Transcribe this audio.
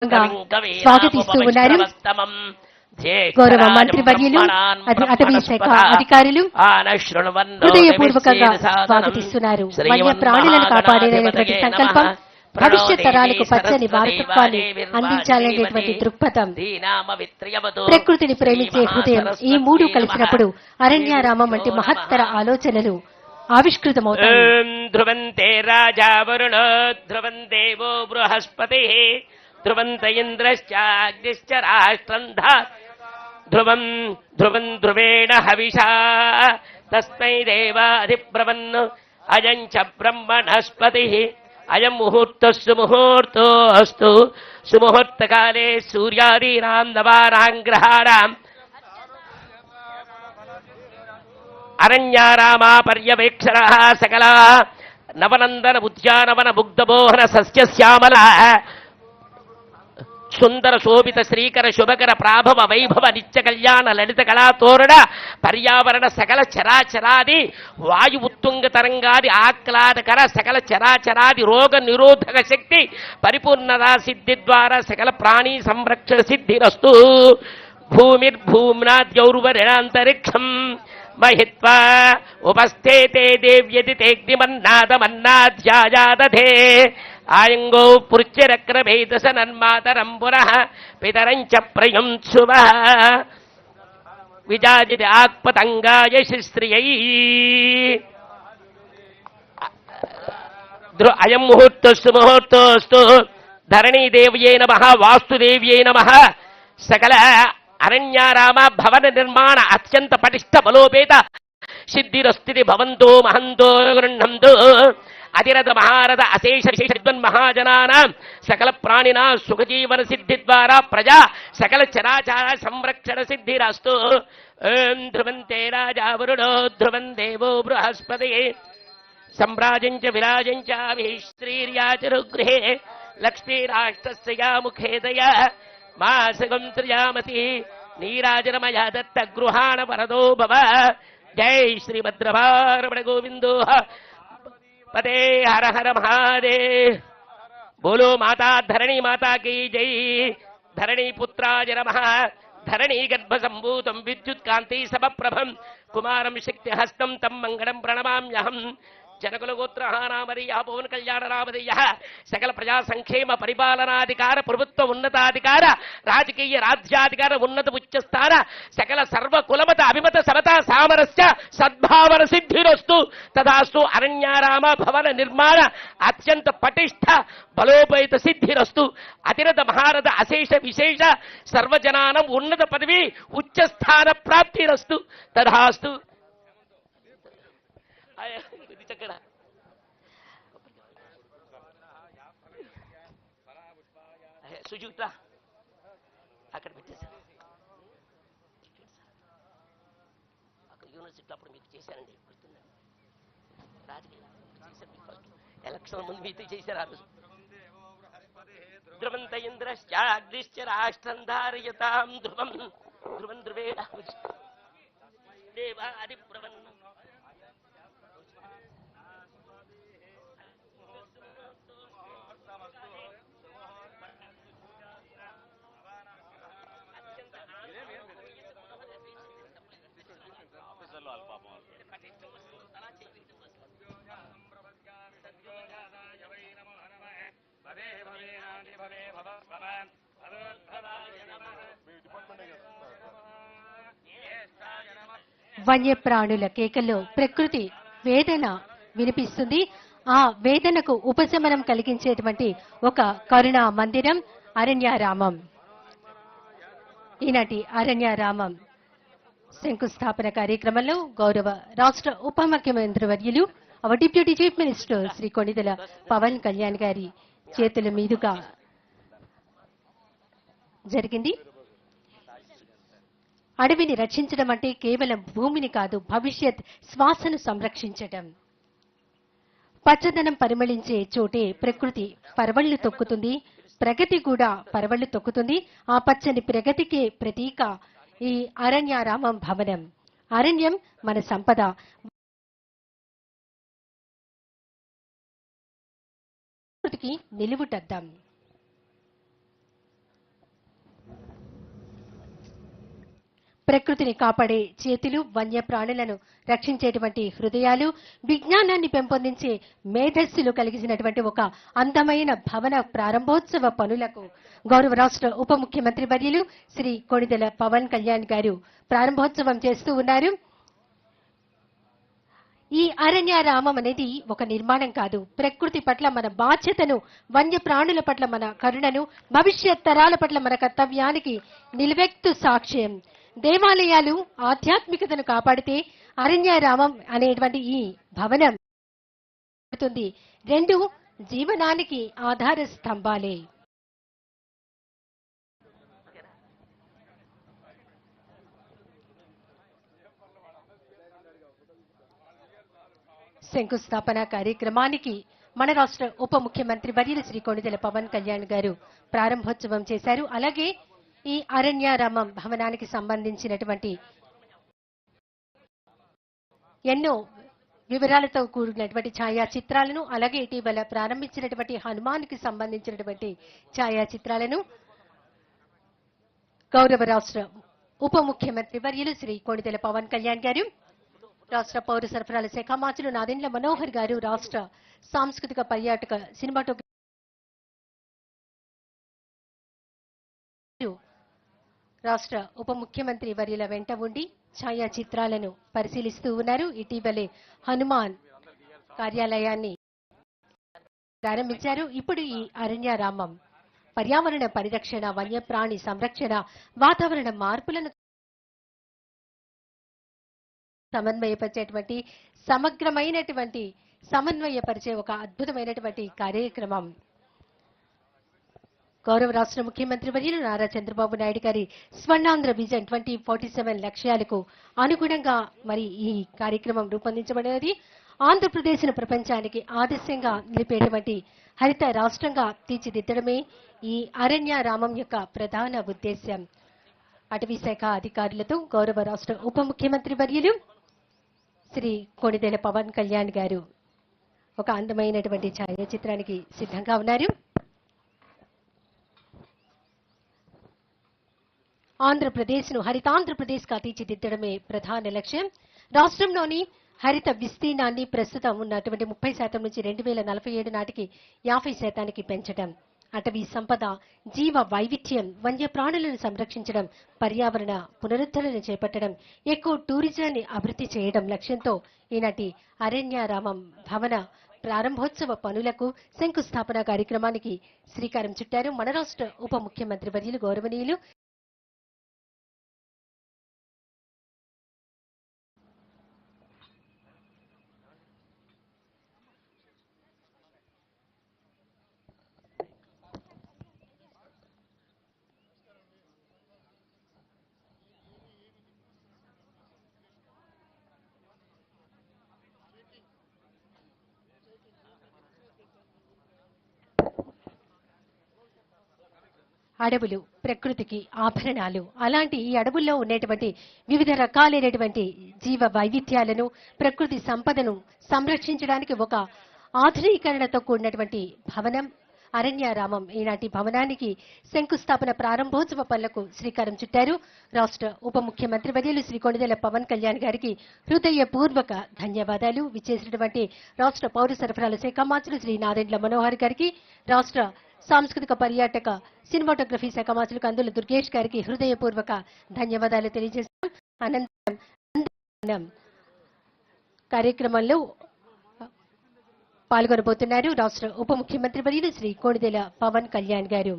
స్వాగతిస్తూ ఉన్నారు. గౌరవ మంత్రివర్యులు, అటవీ శాఖ అధికారులు హృదయపూర్వకంగా స్వాగతిస్తున్నారు. వన్య ప్రాణులను కాపాడేటువంటి సంకల్పం, భవిష్యత్ తరాలకు పచ్చని వారసత్వాన్ని అందించాలనేటువంటి దృక్పథం, ప్రకృతిని ప్రేమించే హృదయం, ఈ మూడు కలిసినప్పుడు అరణ్యారామం వంటి మహత్తర ఆలోచనలు ఆవిష్కృతమవుతాయి. ధ్రువంతే రాజా వరుణ ధ్రువం దేవో బృహస్పతి ధ్రువంత ఇంద్రశ్చాగ్నిశ్చ రాష్ట్రం ధ్రువం ధ్రువం ధ్రువేణ హవిషా తస్మై దేవాధిబ్రవన్ అయం చ బ్రహ్మణస్పతి అయం ముహూర్తస్సు ముహూర్తోస్తు సుముహూర్తకాలే సూర్యాదీనాం నవానాం గ్రహాణాం అరణ్యారామా పర్యవేక్షణ సకల నవనందన ఉద్యానవన ముగ్ధమోహన సస్యశ్యామల సుందర శోభిత శ్రీకర శుభకర ప్రాభవ వైభవ నిత్య కళ్యాణ లలిత కళాతోరణ పర్యావరణ సకల చరాచరాది వాయు ఉత్తుంగ తరంగాది ఆహ్లాదకర సకల చరాచరాది రోగ నిరోధక శక్తి పరిపూర్ణతా సిద్ధి ద్వారా సకల ప్రాణీ సంరక్షణ సిద్ధిరస్తు. భూమిర్భూమ్నాద్యౌర్వరిణాంతరిక్షం మహిత్వా ఉపస్థేతే దేవ్యతి తేగ్నిమన్నాదమన్నాధ్యాయాదధే ఆయంగో పృచ్ఛరక్రభేదస నన్మాతరం పునః పితరంచ ప్రయుంశువ విజాజిత ఆక్పతంగాయ శిశ్రియై. అయం ముహూర్తస్సు ముహూర్తోస్తు ధరణీదేవ్యై నమః వాస్తుదేవ్యై నమః. సకల అరణ్యారామ భవన నిర్మాణ అత్యంత పటిష్ట బలోపేత సిద్ధిరస్థితి భవంతో మహంతో గృహంతో అతిరథ మహారథ అశేష విశేషద్వన్ మహాజనానాం సకల ప్రాణినా సుఖజీవన సిద్ధి ద్వారా ప్రజా సకల చరాచర సంరక్షణ సిద్ధిరస్తు. ధ్రువంతే రాజా వరుణో ధ్రువం దేవో బృహస్పతి సంరాజంచ విరాజంచ శ్రీర్యాచరుగృహే లక్ష్మీరాష్ట్రస్య ముఖేదయ మాసగం త్రియామసి నీరాజనమయ దత్త గృహాణ వరదో భవ. జై శ్రీభద్రభారమణ గోవిందో పదే హర హర మహాదేవ్. బోలో మాతా ధరణి మాతా కీ జై. ధరణి పుత్రాయ నమః. ధరణి గర్భ సంభూతం విద్యుత్ కాంతి సమప్రభం కుమారం శక్తి హస్తం తం మంగళం ప్రణమామ్యహం. జనకులగోత్రహానామరీయ పవన్ కళ్యాణ రామదీయ సకల ప్రజా సంక్షేమ పరిపాలనాధికార ప్రభుత్వ ఉన్నతాధికార రాజకీయ రాజ్యాధికార ఉన్నత ఉచ్చస్థాన సకల సర్వ కులమత అభిమత సమత సామరస్య సద్భావన సిద్ధిరస్తు తదాస్తు. అరణ్యారామ భవన నిర్మాణ అత్యంత పటిష్ట బలోపేత సిద్ధిరస్తు. అతిరథ మహారథ అశేష విశేష సర్వజనానం ఉన్నత పదవి ఉచ్చస్థాన ప్రాప్తిరస్తు తదాస్తు. చక్కడ సుజూత అక్కడ పెట్టేశారు. అక్కడ యూనివర్సిటీ అప్పుడు మీకు చేశారండి, గుర్తుందండి. రాజకీయ ఫస్ట్ ఎలక్షన్ ముందు మీతో చేశారు. ఆ రోజు ధ్రువంత ఇంద్రశ్చాగ్నిశ్చ రాష్ట్రం ధారయతాం ధ్రువం ధ్రువం ధ్రువేణ దేవాది ప్రవన్న వన్యప్రాణుల కేకల్లో ప్రకృతి వేదన వినిపిస్తుంది. ఆ వేదనకు ఉపశమనం కలిగించేటువంటి ఒక కరుణా మందిరం అరణ్యారామం. ఈనాటి అరణ్యారామం శంకుస్థాపన కార్యక్రమంలో గౌరవ రాష్ట్ర ఉప ముఖ్యమంత్రి వర్యులు our deputy chief minister Shri Konidela Pawan Kalyan గారి చేతుల మీదుగా జరిగింది. అడవిని రక్షించడం అంటే కేవలం భూమిని కాదు, భవిష్యత్ శ్వాసను సంరక్షించడం. పచ్చదనం పరిమళించే చోటే ప్రకృతి పరవళ్లు తొక్కుతుంది, ప్రగతి కూడా పరవళ్లు తొక్కుతుంది. ఆ పచ్చని ప్రగతికే ప్రతీక ఈ అరణ్యారామం భవనం. అరణ్యం మన సంపద. నిలువుటద్దాం. ప్రకృతిని కాపాడే చేతులు, వన్యప్రాణులను రక్షించేటువంటి హృదయాలు, విజ్ఞానాన్ని పెంపొందించే మేధస్సులు కలిగినటువంటి ఒక అందమైన భవన ప్రారంభోత్సవ పనులకు గౌరవ రాష్ట్ర ఉప ముఖ్యమంత్రి వర్యులు శ్రీ కొణిదెల పవన్ కళ్యాణ్ గారు ప్రారంభోత్సవం చేస్తూ ఉన్నారు. ఈ అరణ్యారామం అనేది ఒక నిర్మాణం కాదు. ప్రకృతి పట్ల మన బాధ్యతను, వన్యప్రాణుల పట్ల మన కరుణను, భవిష్యత్ తరాల పట్ల మన కర్తవ్యానికి నిలువెత్తు సాక్ష్యం. దేవాలయాలు ఆధ్యాత్మికతను కాపాడితే అరణ్యారామం అనేటువంటి ఈ భవనం రెండు జీవనానికి ఆధార స్తంభాలే. శంకుస్థాపన కార్యక్రమానికి మన రాష్ట్ర ఉప ముఖ్యమంత్రి వర్యులు శ్రీ కొణిదెల పవన్ కళ్యాణ్ గారు ప్రారంభోత్సవం చేశారు. అలాగే ఈ అరణ్యారామం భవనానికి సంబంధించినటువంటి ఎన్నో వివరాలతో కూడినటువంటి ఛాయాచిత్రాలను, అలాగే ఇటీవల ప్రారంభించినటువంటి హనుమాన్కి సంబంధించినటువంటి ఛాయాచిత్రాలను గౌరవ రాష్ట్ర ఉప ముఖ్యమంత్రి వర్యులు శ్రీ కొణిదెల పవన్ కళ్యాణ్ గారు, రాష్ట్ర పౌర సరఫరాల శాఖ మంత్రులు నాదెండ్ల మనోహర్ గారు, రాష్ట్ర సాంస్కృతిక పర్యాటక సినిమాటోగ్రఫీ రాష్ట్ర ఉప ముఖ్యమంత్రి వర్యుల వెంట ఉండి ఛాయాచిత్రాలను పరిశీలిస్తూ ఉన్నారు. ఇటీవలే హనుమాన్ కార్యాలయాన్ని ప్రారంభించారు. ఇప్పుడు ఈ అరణ్యారామం పర్యావరణ పరిరక్షణ, వన్యప్రాణి సంరక్షణ, వాతావరణ మార్పులను సమన్వయపరిచేటువంటి సమగ్రమైనటువంటి సమన్వయపరిచే ఒక అద్భుతమైనటువంటి కార్యక్రమం. గౌరవ రాష్ట్ర ముఖ్యమంత్రి వర్యులు నారా చంద్రబాబు నాయుడు గారి స్వర్ణాంధ్ర విజన్ 2047 లక్ష్యాలకు అనుగుణంగా మరి ఈ కార్యక్రమం రూపొందించబడినది. ఆంధ్రప్రదేశ్ను ప్రపంచానికి ఆదర్శంగా నిలిపేటువంటి హరిత రాష్ట్రంగా తీర్చిదిద్దడమే ఈ అరణ్యారామం యొక్క ప్రధాన ఉద్దేశ్యం. అటవీ శాఖ అధికారులతో గౌరవ రాష్ట్ర ఉప ముఖ్యమంత్రి వర్యులు శ్రీ కొణిదెల పవన్ కళ్యాణ్ గారు ఒక అందమైనటువంటి ఛాయాచిత్రానికి సిద్ధంగా ఉన్నారు. ఆంధ్రప్రదేశ్ను హరితాంధ్రప్రదేశ్గా తీర్చిదిద్దడమే ప్రధాన లక్ష్యం. రాష్ట్రంలోని హరిత విస్తీర్ణాన్ని ప్రస్తుతం ఉన్నటువంటి 30% నుంచి 2047 నాటికి 50% పెంచడం, అటవీ సంపద, జీవ వైవిధ్యం, వన్యప్రాణులను సంరక్షించడం, పర్యావరణ పునరుద్ధరణ చేపట్టడం, ఎక్కువ టూరిజాన్ని అభివృద్ధి చేయడం లక్ష్యంతో ఈనాటి అరణ్యారామం భవన ప్రారంభోత్సవ పనులకు శంకుస్థాపన కార్యక్రమానికి శ్రీకారం చుట్టారు మన రాష్ట్ర ఉప ముఖ్యమంత్రి వర్యులు గౌరవనీయులు అడవులు ప్రకృతికి ఆభరణాలు. అలాంటి ఈ అడవుల్లో ఉండేటువంటి వివిధ రకాలైనటువంటి జీవ వైవిధ్యాలను, ప్రకృతి సంపదను సంరక్షించడానికి ఒక ఆధునీకరణతో కూడినటువంటి భవనం అరణ్యారామం. ఈనాటి భవనానికి శంకుస్థాపన ప్రారంభోత్సవ పనులకు శ్రీకారం చుట్టారు రాష్ట్ర ఉప ముఖ్యమంత్రి వర్యులు శ్రీ కొణిదెల పవన్ కళ్యాణ్ గారికి హృదయపూర్వక ధన్యవాదాలు. విచ్చేసినటువంటి రాష్ట్ర పౌర సరఫరాల శాఖ మంత్రులు శ్రీ నాదెండ్ల మనోహర్ గారికి, రాష్ట్ర సాంస్కృతిక పర్యాటక సినిమాటోగ్రఫీ శాఖ మంత్రులు కందుల దుర్గేష్ గారికి హృదయపూర్వక ధన్యవాదాలు తెలియజేస్తాం. అనంతరం కార్యక్రమంలో పాల్గొనబోతున్నారు రాష్ట్ర ఉప ముఖ్యమంత్రి వర్యులు శ్రీ కొణిదెల పవన్ కళ్యాణ్ గారు.